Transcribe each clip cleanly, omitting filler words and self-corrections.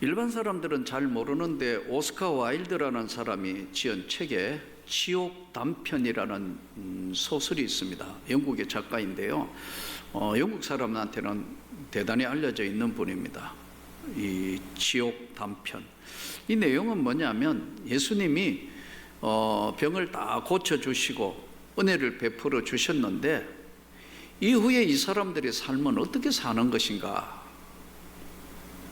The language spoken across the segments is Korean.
일반 사람들은 잘 모르는데 오스카 와일드라는 사람이 지은 책에 지옥 단편이라는 소설이 있습니다. 영국의 작가인데요. 영국 사람한테는 대단히 알려져 있는 분입니다. 이 지옥 단편. 이 내용은 뭐냐면 예수님이 병을 다 고쳐주시고 은혜를 베풀어 주셨는데 이후에 이 사람들의 삶은 어떻게 사는 것인가?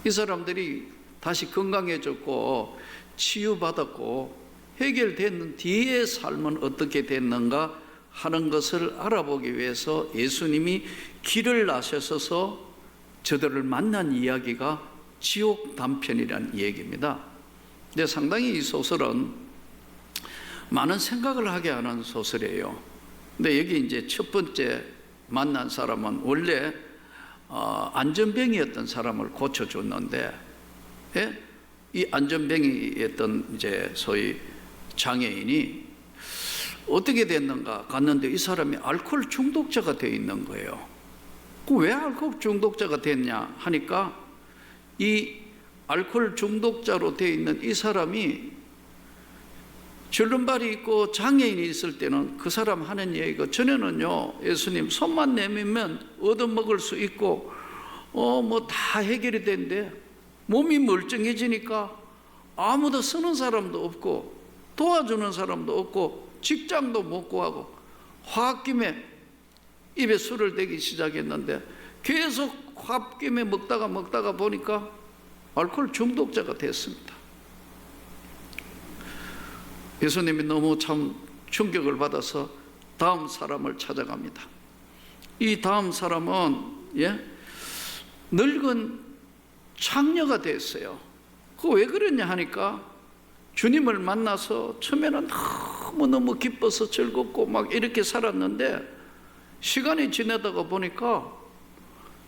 이 사람들이 다시 건강해졌고 치유받았고 해결된 뒤의 삶은 어떻게 됐는가 하는 것을 알아보기 위해서 예수님이 길을 나서셔서 저들을 만난 이야기가 지옥 단편이라는 얘기입니다. 근데 상당히 이 소설은 많은 생각을 하게 하는 소설이에요. 근데 여기 이제 첫 번째 만난 사람은 원래 안전병이었던 사람을 고쳐줬는데, 예? 이 안전병이었던 이제 소위 장애인이 어떻게 됐는가 갔는데 이 사람이 알코올 중독자가 되어 있는 거예요. 왜 알코올 중독자가 됐냐 하니까 이 알코올 중독자로 되어 있는 이 사람이 절름발이 있고 장애인이 있을 때는 그 사람 하는 얘기가 전에는요, 예수님 손만 내밀면 얻어먹을 수 있고 뭐 다 해결이 된대. 몸이 멀쩡해지니까 아무도 쓰는 사람도 없고 도와주는 사람도 없고 직장도 못 구하고 홧김에 입에 술을 대기 시작했는데 계속 홧김에 먹다가 보니까 알코올 중독자가 됐습니다. 예수님이 너무 참 충격을 받아서 다음 사람을 찾아갑니다. 이 다음 사람은 늙은 창녀가 됐어요. 그거 왜 그러냐 하니까 주님을 만나서 처음에는 너무너무 기뻐서 즐겁고 막 이렇게 살았는데 시간이 지나다가 보니까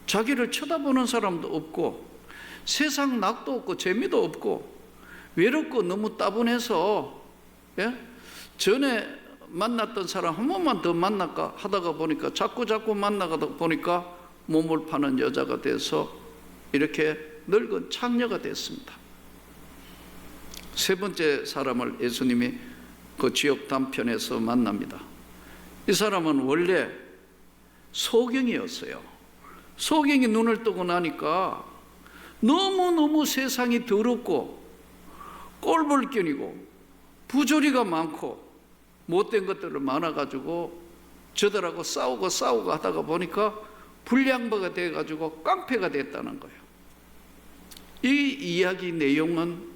자기를 쳐다보는 사람도 없고 세상 낙도 없고 재미도 없고 외롭고 너무 따분해서 전에 만났던 사람 한 번만 더 만날까 하다가 보니까 자꾸 만나가다 보니까 몸을 파는 여자가 돼서 이렇게 늙은 창녀가 됐습니다. 세 번째 사람을 예수님이 그 지옥 단편에서 만납니다. 이 사람은 원래 소경이었어요. 소경이 눈을 뜨고 나니까 너무너무 세상이 더럽고 꼴불견이고 부조리가 많고 못된 것들을 많아가지고 저들하고 싸우고 하다가 보니까 불량바가 돼가지고 깡패가 됐다는 거예요. 이 이야기 내용은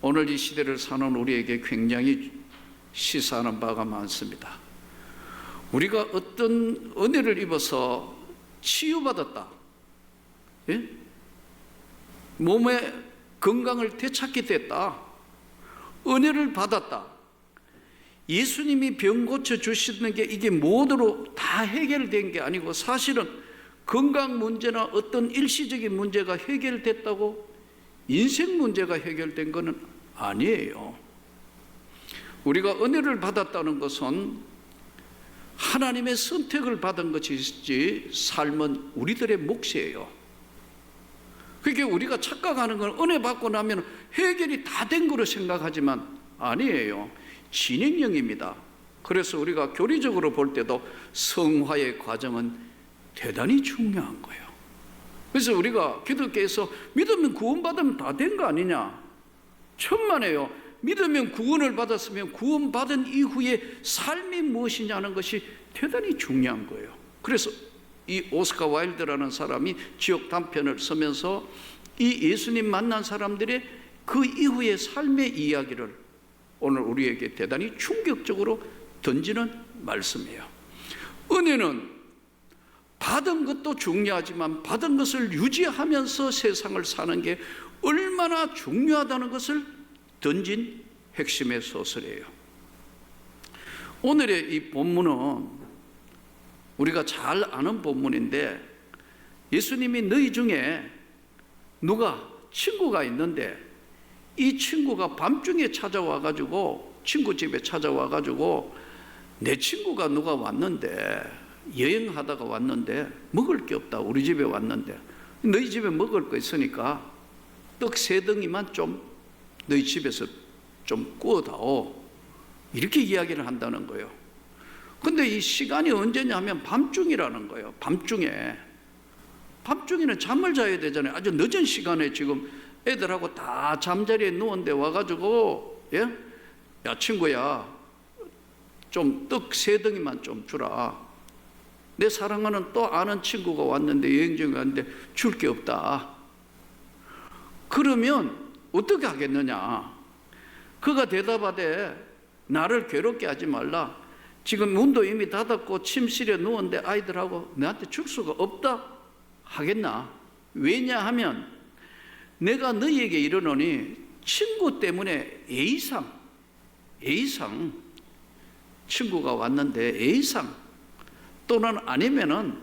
오늘 이 시대를 사는 우리에게 굉장히 시사하는 바가 많습니다. 우리가 어떤 은혜를 입어서 치유받았다, 몸의 건강을 되찾게 됐다, 은혜를 받았다, 예수님이 병 고쳐 주시는 게 이게 모두로 다 해결된 게 아니고 사실은 건강 문제나 어떤 일시적인 문제가 해결됐다고 인생 문제가 해결된 것은 아니에요. 우리가 은혜를 받았다는 것은 하나님의 선택을 받은 것이지 삶은 우리들의 몫이에요. 그러니까 우리가 착각하는 건 은혜 받고 나면 해결이 다 된 거로 생각하지만 아니에요. 진행형입니다. 그래서 우리가 교리적으로 볼 때도 성화의 과정은 대단히 중요한 거예요. 그래서 우리가 기독교에서 믿으면 구원받으면 다 된 거 아니냐? 천만에요. 믿으면 구원을 받았으면 구원받은 이후에 삶이 무엇이냐는 것이 대단히 중요한 거예요. 그래서 이 오스카 와일드라는 사람이 지옥 단편을 쓰면서 이 예수님 만난 사람들의 그 이후의 삶의 이야기를 오늘 우리에게 대단히 충격적으로 던지는 말씀이에요. 은혜는 받은 것도 중요하지만 받은 것을 유지하면서 세상을 사는 게 얼마나 중요하다는 것을 던진 핵심의 소설이에요. 오늘의 이 본문은 우리가 잘 아는 본문인데 예수님이 너희 중에 누가 친구가 있는데 이 친구가 밤중에 찾아와가지고 친구 집에 찾아와가지고 내 친구가 누가 왔는데 여행하다가 왔는데 먹을 게 없다. 우리 집에 왔는데 너희 집에 먹을 거 있으니까 떡 3덩이만 좀 너희 집에서 좀 구워다오. 이렇게 이야기를 한다는 거예요. 근데 이 시간이 언제냐 하면 밤중이라는 거예요. 밤중에는 잠을 자야 되잖아요. 아주 늦은 시간에 지금 애들하고 다 잠자리에 누웠는데 와가지고, 예? 야, 친구야, 좀 떡 3덩이만 좀 주라. 내 사랑하는 또 아는 친구가 왔는데, 여행 중에 왔는데 줄 게 없다. 그러면 어떻게 하겠느냐? 그가 대답하되, 나를 괴롭게 하지 말라. 지금 문도 이미 닫았고 침실에 누웠는데 아이들하고 너한테 줄 수가 없다 하겠나? 왜냐하면 내가 너희에게 이르노니 친구 때문에 A상 친구가 왔는데 A상 또는 아니면은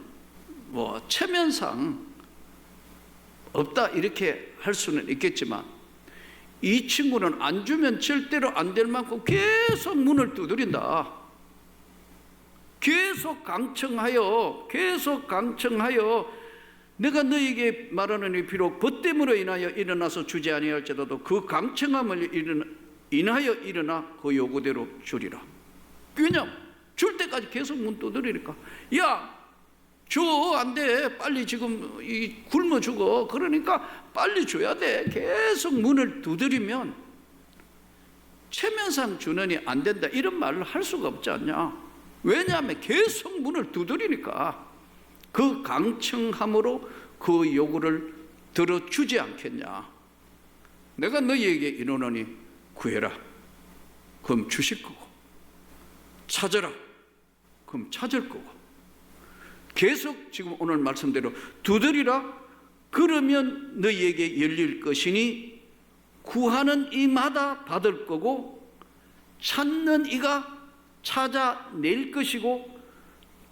뭐 체면상 없다 이렇게 할 수는 있겠지만, 이 친구는 안 주면 절대로 안 될 만큼 계속 문을 두드린다. 계속 강청하여 내가 너에게 말하노니 비록 벗됨으로 인하여 일어나서 주지 아니할지라도 그 강청함을 인하여 일어나 그 요구대로 주리라. 왜냐하면 줄 때까지 계속 문 두드리니까, 야, 줘, 안 돼, 빨리 지금 굶어 죽어. 그러니까 빨리 줘야 돼. 계속 문을 두드리면 체면상 주느니 안 된다 이런 말을 할 수가 없지 않냐. 왜냐하면 계속 문을 두드리니까 그 강청함으로 그 요구를 들어주지 않겠냐. 내가 너희에게 이르노니 구해라, 그럼 주실 거고, 찾아라, 그럼 찾을 거고, 계속 지금 오늘 말씀대로 두드리라, 그러면 너희에게 열릴 것이니 구하는 이마다 받을 거고 찾는 이가 찾아낼 것이고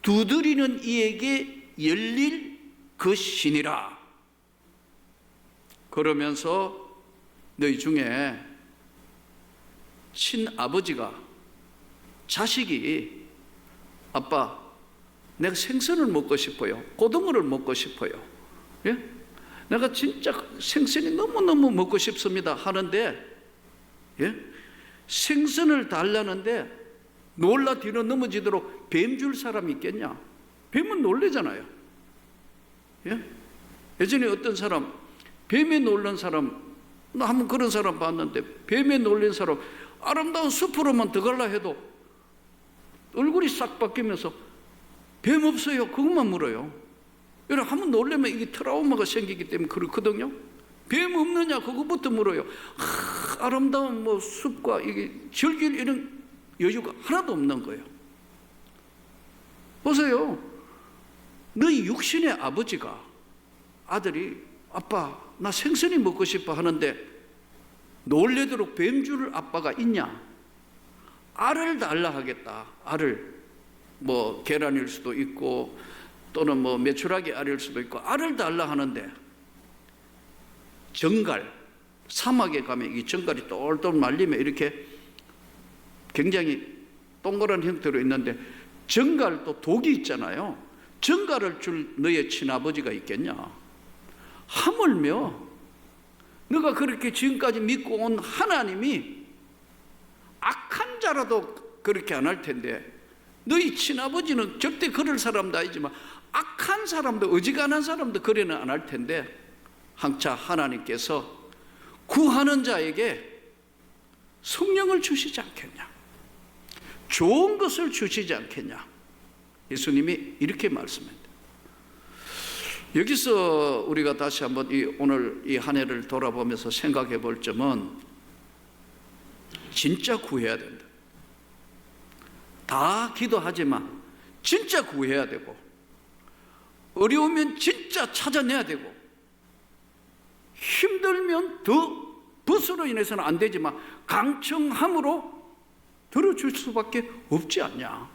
두드리는 이에게 열릴 것이니라. 그러면서 너희 중에 친아버지가 자식이 아빠 내가 생선을 먹고 싶어요, 고등어를 먹고 싶어요, 예? 내가 진짜 생선이 너무너무 먹고 싶습니다 하는데, 예? 생선을 달라는데 놀라 뒤로 넘어지도록 뱀 줄 사람이 있겠냐? 뱀은 놀래잖아요. 예? 예전에 어떤 사람 뱀에 놀란 사람, 나 한번 그런 사람 봤는데, 뱀에 놀란 사람 아름다운 숲으로만 들어가려 해도 얼굴이 싹 바뀌면서 뱀 없어요 그것만 물어요. 여러분 한번 놀래면 이게 트라우마가 생기기 때문에 그렇거든요. 뱀 없느냐 그거부터 물어요. 아름다운 뭐 숲과 이게 즐길 이런 여유가 하나도 없는 거예요. 보세요. 너희 육신의 아버지가 아들이 아빠 나 생선이 먹고 싶어 하는데 놀래도록 뱀 줄 아빠가 있냐? 알을 달라 하겠다. 알을 뭐 계란일 수도 있고 또는 뭐 메추라기 알일 수도 있고 알을 달라 하는데, 정갈, 사막에 가면 이 정갈이 똘똘 말리면 이렇게 굉장히 동그란 형태로 있는데, 정갈도 독이 있잖아요. 정갈을 줄 너의 친아버지가 있겠냐? 하물며 너가 그렇게 지금까지 믿고 온 하나님이 악한 자라도 그렇게 안 할 텐데, 너희 친아버지는 절대 그럴 사람도 아니지만 악한 사람도 어지간한 사람도 그래는 안 할 텐데, 항차 하나님께서 구하는 자에게 성령을 주시지 않겠냐? 좋은 것을 주시지 않겠냐? 예수님이 이렇게 말씀합니다. 여기서 우리가 다시 한번 오늘 이 한 해를 돌아보면서 생각해 볼 점은, 진짜 구해야 된다. 다 기도하지만 진짜 구해야 되고, 어려우면 진짜 찾아내야 되고, 힘들면 더 벗으로 인해서는 안 되지만 강청함으로 들어줄 수밖에 없지 않냐.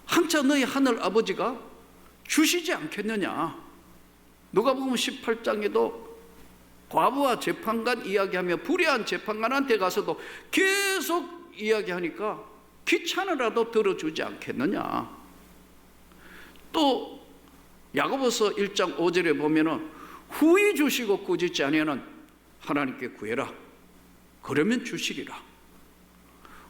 항차 너희 하늘 아버지가 주시지 않겠느냐. 누가복음 18장에도 과부와 재판관 이야기하며 불의한 재판관한테 가서도 계속 이야기하니까 귀찮으라도 들어주지 않겠느냐. 또 야고보서 1장 5절에 보면은 후히 주시고 꾸짖지 아니하는 하나님께 구해라. 그러면 주시리라.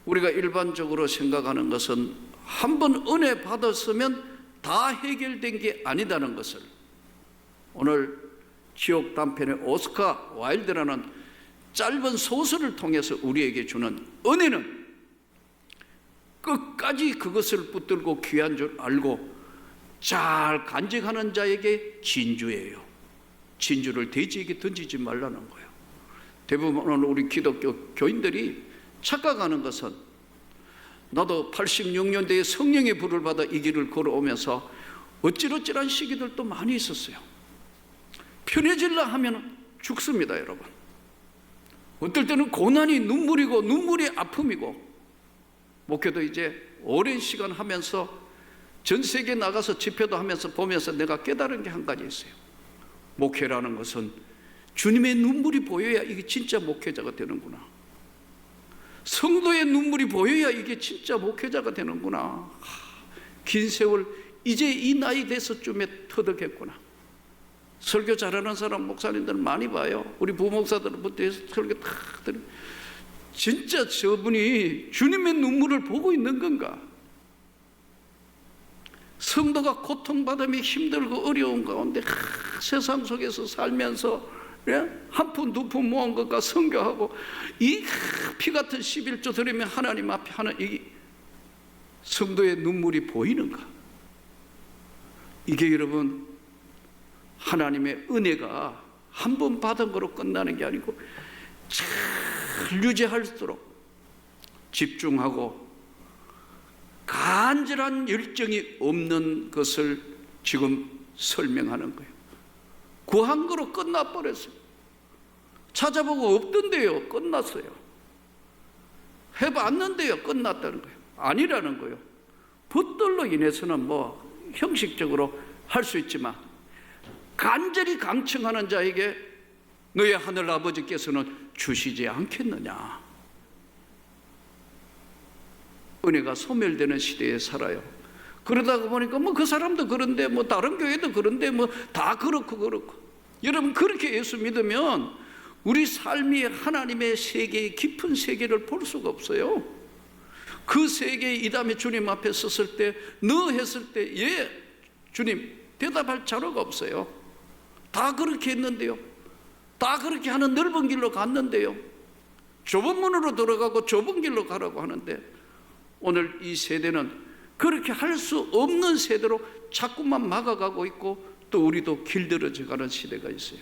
우리가 일반적으로 생각하는 것은 한 번 은혜 받았으면 다 해결된 게 아니다는 것을 오늘 지옥 단편의 오스카 와일드라는 짧은 소설을 통해서 우리에게 주는 은혜는 끝까지 그것을 붙들고 귀한 줄 알고 잘 간직하는 자에게 진주예요. 진주를 돼지에게 던지지 말라는 거예요. 대부분 우리 기독교 교인들이 착각하는 것은 나도 86년대에 성령의 불을 받아 이 길을 걸어오면서 어찌러찌란 시기들도 많이 있었어요. 편해질라 하면 죽습니다, 여러분. 어떨 때는 고난이 눈물이고 눈물이 아픔이고, 목회도 이제 오랜 시간 하면서 전 세계에 나가서 집회도 하면서 보면서 내가 깨달은 게 한 가지 있어요. 목회라는 것은 주님의 눈물이 보여야 이게 진짜 목회자가 되는구나. 성도의 눈물이 보여야 이게 진짜 목회자가 되는구나. 긴 세월 이제 이 나이 돼서쯤에 터득했구나. 설교 잘하는 사람 목사님들 많이 봐요. 우리 부목사들부터 설교 다 들으면 진짜 저분이 주님의 눈물을 보고 있는 건가? 성도가 고통받으며 힘들고 어려운 가운데 세상 속에서 살면서 한 푼 두 푼 모은 것과 선교하고 이 피 같은 11조 드리면 하나님 앞에 하는 이 성도의 눈물이 보이는가? 이게 여러분 하나님의 은혜가 한 번 받은 거로 끝나는 게 아니고 잘 유지할수록 집중하고 간절한 열정이 없는 것을 지금 설명하는 거예요. 구한 거로 끝나버렸어요. 찾아보고 없던데요, 끝났어요. 해봤는데요, 끝났다는 거예요. 아니라는 거예요. 벗들로 인해서는 뭐 형식적으로 할 수 있지만 간절히 강청하는 자에게 너의 하늘 아버지께서는 주시지 않겠느냐. 은혜가 소멸되는 시대에 살아요. 그러다가 보니까 뭐 그 사람도 그런데 뭐 다른 교회도 그런데 뭐 다 그렇고 여러분 그렇게 예수 믿으면 우리 삶이 하나님의 세계의 깊은 세계를 볼 수가 없어요. 그 세계에 이 다음에 주님 앞에 섰을 때 너 했을 때 예 주님 대답할 자료가 없어요. 다 그렇게 했는데요. 다 그렇게 하는 넓은 길로 갔는데요. 좁은 문으로 들어가고 좁은 길로 가라고 하는데 오늘 이 세대는 그렇게 할 수 없는 세대로 자꾸만 막아가고 있고 또 우리도 길들어져 가는 시대가 있어요.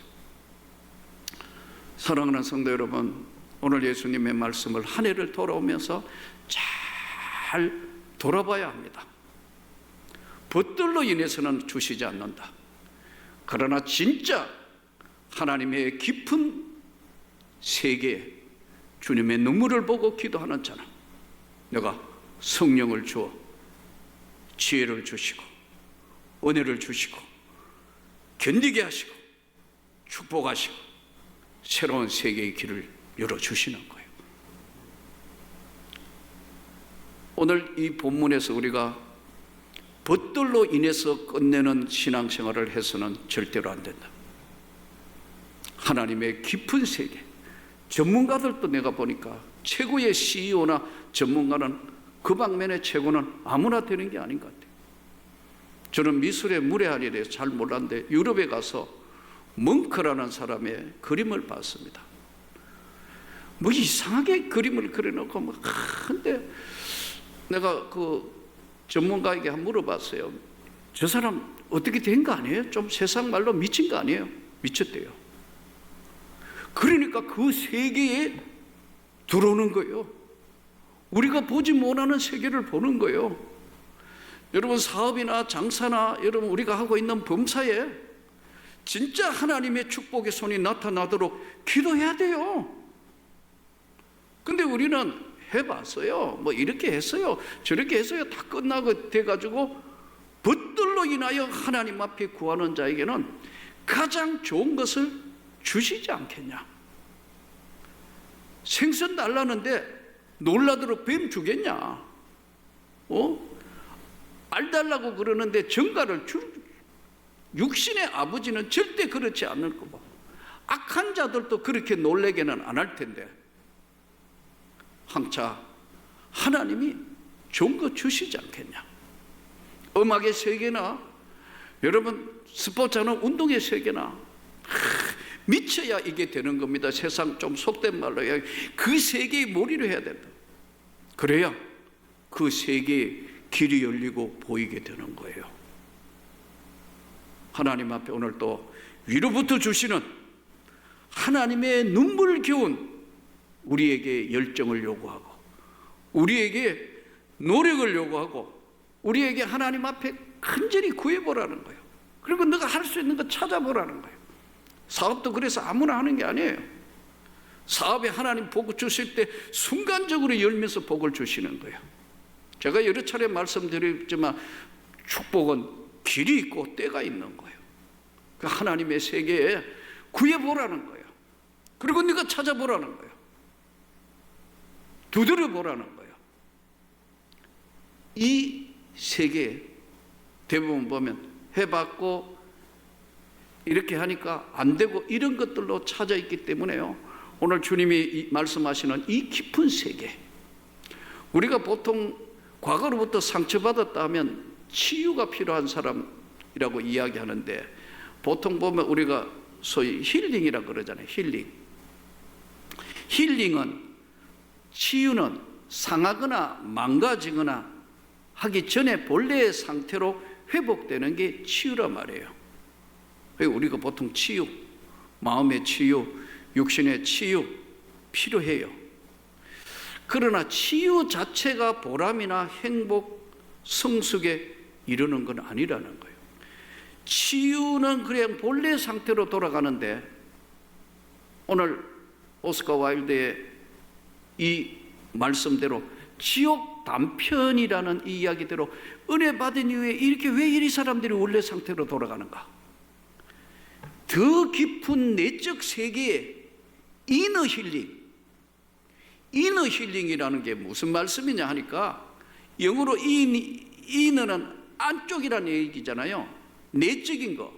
사랑하는 성도 여러분, 오늘 예수님의 말씀을 한 해를 돌아오면서 잘 돌아봐야 합니다. 벗들로 인해서는 주시지 않는다. 그러나 진짜 하나님의 깊은 세계에 주님의 눈물을 보고 기도하는 자는 내가 성령을 주어 지혜를 주시고 은혜를 주시고 견디게 하시고 축복하시고 새로운 세계의 길을 열어주시는 거예요. 오늘 이 본문에서 우리가 벗들로 인해서 끝내는 신앙생활을 해서는 절대로 안 된다. 하나님의 깊은 세계, 전문가들도 내가 보니까 최고의 CEO나 전문가는 그 방면의 최고는 아무나 되는 게 아닌 것 같아요. 저는 미술의 물의학에 대해서 잘 몰랐는데 유럽에 가서 멍크라는 사람의 그림을 봤습니다. 뭐 이상하게 그림을 그려놓고 뭐 근데 내가 그 전문가에게 한번 물어봤어요. 저 사람 어떻게 된 거 아니에요? 좀 세상 말로 미친 거 아니에요? 미쳤대요. 그러니까 그 세계에 들어오는 거예요. 우리가 보지 못하는 세계를 보는 거예요. 여러분 사업이나 장사나 여러분 우리가 하고 있는 범사에 진짜 하나님의 축복의 손이 나타나도록 기도해야 돼요. 근데 우리는 해봤어요. 뭐 이렇게 했어요. 저렇게 했어요. 다 끝나고 돼가지고 벗들로 인하여 하나님 앞에 구하는 자에게는 가장 좋은 것을 주시지 않겠냐. 생선 달라는데 놀라도록 뱀 주겠냐. 알 달라고 그러는데 정가를 육신의 아버지는 절대 그렇지 않을 거고 악한 자들도 그렇게 놀래게는 안 할 텐데 항차 하나님이 좋은 거 주시지 않겠냐. 음악의 세계나 여러분 스포츠나 운동의 세계나 미쳐야 이게 되는 겁니다. 세상 좀 속된 말로 그 세계에 몰입을 해야 된다. 그래야 그 세계에 길이 열리고 보이게 되는 거예요. 하나님 앞에 오늘 또 위로부터 주시는 하나님의 눈물겨운 우리에게 열정을 요구하고 우리에게 노력을 요구하고 우리에게 하나님 앞에 간절히 구해보라는 거예요. 그리고 너가 할 수 있는 거 찾아보라는 거예요. 사업도 그래서 아무나 하는 게 아니에요. 사업에 하나님 복 주실 때 순간적으로 열면서 복을 주시는 거예요. 제가 여러 차례 말씀드렸지만 축복은 길이 있고 때가 있는 거예요. 그 하나님의 세계에 구해보라는 거예요. 그리고 네가 찾아보라는 거예요. 두드려보라는 거예요. 이 세계에 대부분 보면 해봤고 이렇게 하니까 안 되고 이런 것들로 찾아 있기 때문에요. 오늘 주님이 말씀하시는 이 깊은 세계, 우리가 보통 과거로부터 상처받았다 하면 치유가 필요한 사람이라고 이야기하는데 보통 보면 우리가 소위 힐링이라고 그러잖아요. 힐링은 치유는 상하거나 망가지거나 하기 전에 본래의 상태로 회복되는 게 치유란 말이에요. 우리가 보통 치유, 마음의 치유, 육신의 치유 필요해요. 그러나 치유 자체가 보람이나 행복, 성숙에 이르는 건 아니라는 거예요. 치유는 그냥 본래 상태로 돌아가는데 오늘 오스카 와일드의 이 말씀대로 지옥 단편이라는 이 이야기대로 은혜 받은 이후에 이렇게 왜 이 사람들이 원래 상태로 돌아가는가? 더 깊은 내적 세계의 이너 힐링이라는 게 무슨 말씀이냐 하니까 영어로 이너는 안쪽이라는 얘기잖아요. 내적인 거.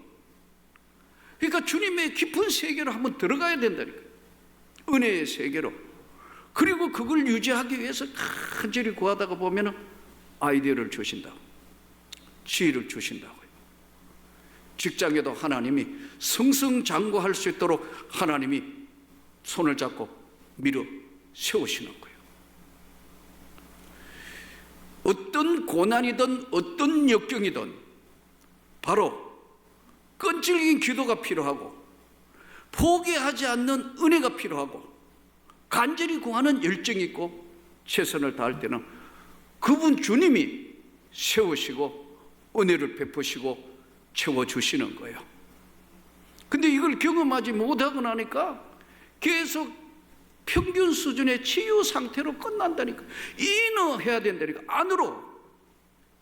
그러니까 주님의 깊은 세계로 한번 들어가야 된다니까. 은혜의 세계로. 그리고 그걸 유지하기 위해서 간절히 구하다가 보면 아이디어를 주신다고, 지혜를 주신다고요. 직장에도 하나님이 승승장구할 수 있도록 하나님이 손을 잡고 밀어 세우시는 거예요. 어떤 고난이든 어떤 역경이든 바로 끈질긴 기도가 필요하고 포기하지 않는 은혜가 필요하고 간절히 구하는 열정이 있고 최선을 다할 때는 그분 주님이 세우시고 은혜를 베푸시고 채워주시는 거예요. 근데 이걸 경험하지 못하고 나니까 계속 평균 수준의 치유 상태로 끝난다니까. 인어해야 된다니까. 안으로,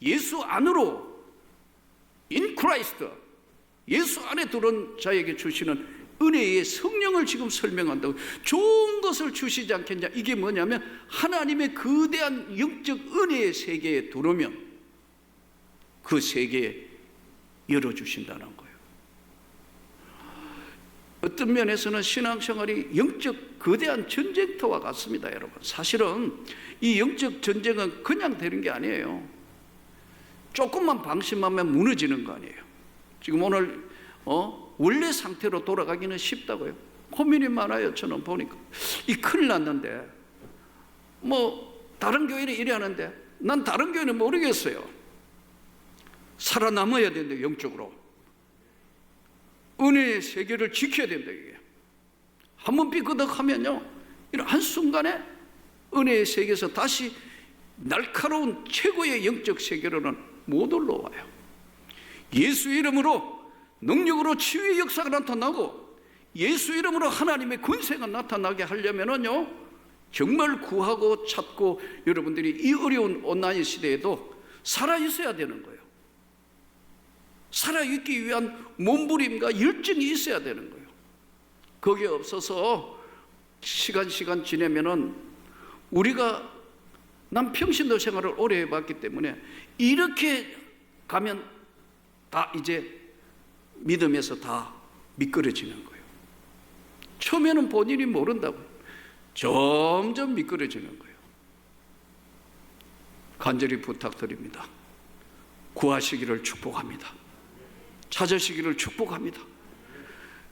예수 안으로, in Christ, 예수 안에 들어온 자에게 주시는 은혜의 성령을 지금 설명한다고. 좋은 것을 주시지 않겠냐. 이게 뭐냐면 하나님의 거대한 영적 은혜의 세계에 들어오면 그 세계에 열어주신다는 거예요. 어떤 면에서는 신앙생활이 영적 거대한 전쟁터와 같습니다. 여러분, 사실은 이 영적 전쟁은 그냥 되는 게 아니에요. 조금만 방심하면 무너지는 거 아니에요. 지금 오늘 원래 상태로 돌아가기는 쉽다고요. 고민이 많아요. 저는 보니까 이 큰일 났는데 다른 교회는 이래 하는데 난 다른 교회는 모르겠어요. 살아남아야 된다. 영적으로 은혜의 세계를 지켜야 된다. 이게 한번 삐끄덕하면요 이런 한순간에 은혜의 세계에서 다시 날카로운 최고의 영적 세계로는 못 올라와요. 예수 이름으로 능력으로 치유의 역사가 나타나고 예수 이름으로 하나님의 권세가 나타나게 하려면은요 정말 구하고 찾고 여러분들이 이 어려운 온라인 시대에도 살아있어야 되는 거예요. 살아있기 위한 몸부림과 열정이 있어야 되는 거예요. 그게 없어서 시간 지내면은 우리가 난 평신도 생활을 오래 해봤기 때문에 이렇게 가면 다 이제 믿음에서 다 미끄러지는 거예요. 처음에는 본인이 모른다고 점점 미끄러지는 거예요. 간절히 부탁드립니다. 구하시기를 축복합니다. 찾으시기를 축복합니다.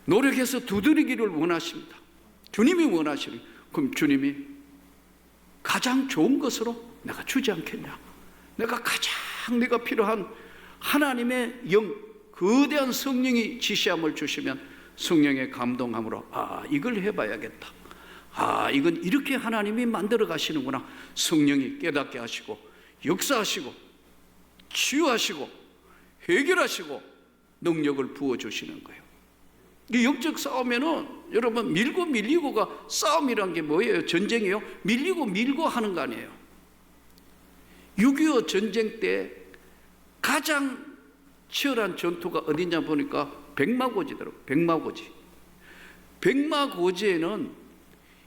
노력해서 두드리기를 원하십니다. 주님이 원하시는, 그럼 주님이 가장 좋은 것으로 내가 주지 않겠냐? 내가 가장 내가 필요한 하나님의 영, 거대한 성령이 지시함을 주시면 성령의 감동함으로 이걸 해봐야겠다. 이건 이렇게 하나님이 만들어 가시는구나. 성령이 깨닫게 하시고 역사하시고 치유하시고 해결하시고 능력을 부어주시는 거예요. 이 영적 싸움에는 여러분 밀고 밀리고가 싸움이란 게 뭐예요? 전쟁이에요? 밀리고 밀고 하는 거 아니에요. 6.25 전쟁 때 가장 치열한 전투가 어디냐 보니까 백마고지더라고요. 백마고지에는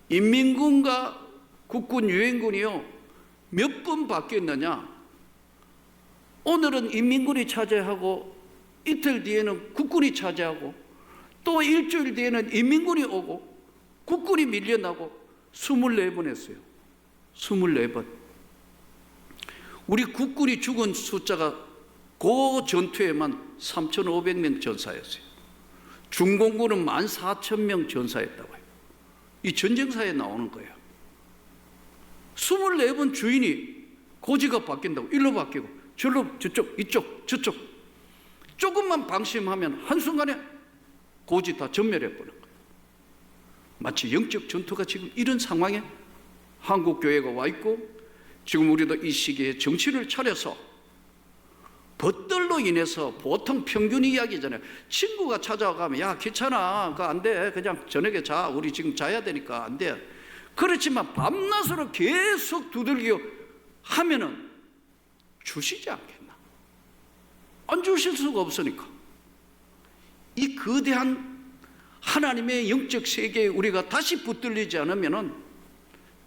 인민군과 국군 유엔군이요 몇 번 바뀌었느냐. 오늘은 인민군이 차지하고 이틀 뒤에는 국군이 차지하고 또 일주일 뒤에는 인민군이 오고 국군이 밀려나고 24번 했어요. 24번. 우리 국군이 죽은 숫자가 그 전투에만 3,500명 전사였어요. 중공군은 14,000명 전사했다고요. 이 전쟁사에 나오는 거예요. 24번 주인이 고지가 바뀐다고. 일로 바뀌고 절로 저쪽 이쪽 저쪽 조금만 방심하면 한순간에 고지 다 전멸해버린 거예요. 마치 영적 전투가 지금 이런 상황에 한국교회가 와 있고 지금 우리도 이 시기에 정신을 차려서 벗들로 인해서 보통 평균 이야기잖아요. 친구가 찾아가면 야 귀찮아 그거 안 돼 그냥 저녁에 자 우리 지금 자야 되니까 안 돼. 그렇지만 밤낮으로 계속 두들겨 하면은 주시지 않겠나? 안 주실 수가 없으니까. 이 거대한 하나님의 영적 세계에 우리가 다시 붙들리지 않으면은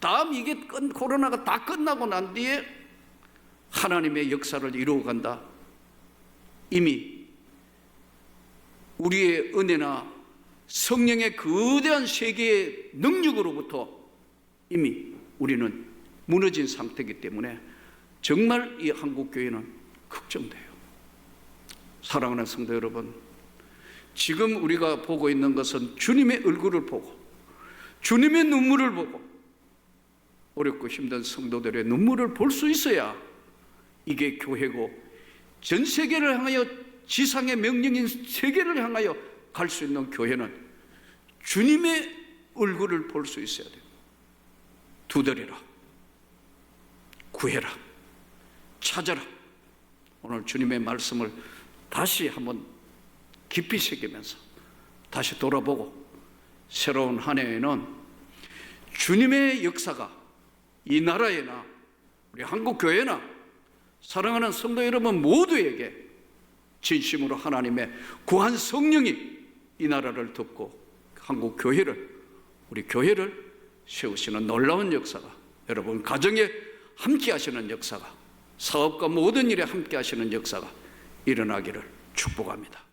다음 이게 코로나가 다 끝나고 난 뒤에 하나님의 역사를 이루어간다. 이미 우리의 은혜나 성령의 거대한 세계의 능력으로부터 이미 우리는 무너진 상태이기 때문에 정말 이 한국교회는 걱정돼요. 사랑하는 성도 여러분, 지금 우리가 보고 있는 것은 주님의 얼굴을 보고 주님의 눈물을 보고 어렵고 힘든 성도들의 눈물을 볼 수 있어야 이게 교회고 전 세계를 향하여 지상의 명령인 세계를 향하여 갈 수 있는 교회는 주님의 얼굴을 볼 수 있어야 돼요. 두드려라, 구해라, 찾아라. 오늘 주님의 말씀을 다시 한번 깊이 새기면서 다시 돌아보고 새로운 한 해에는 주님의 역사가 이 나라에나 우리 한국교회나 사랑하는 성도 여러분 모두에게 진심으로 하나님의 구한 성령이 이 나라를 덮고 한국교회를 우리 교회를 세우시는 놀라운 역사가 여러분 가정에 함께 하시는 역사가 사업과 모든 일에 함께 하시는 역사가 일어나기를 축복합니다.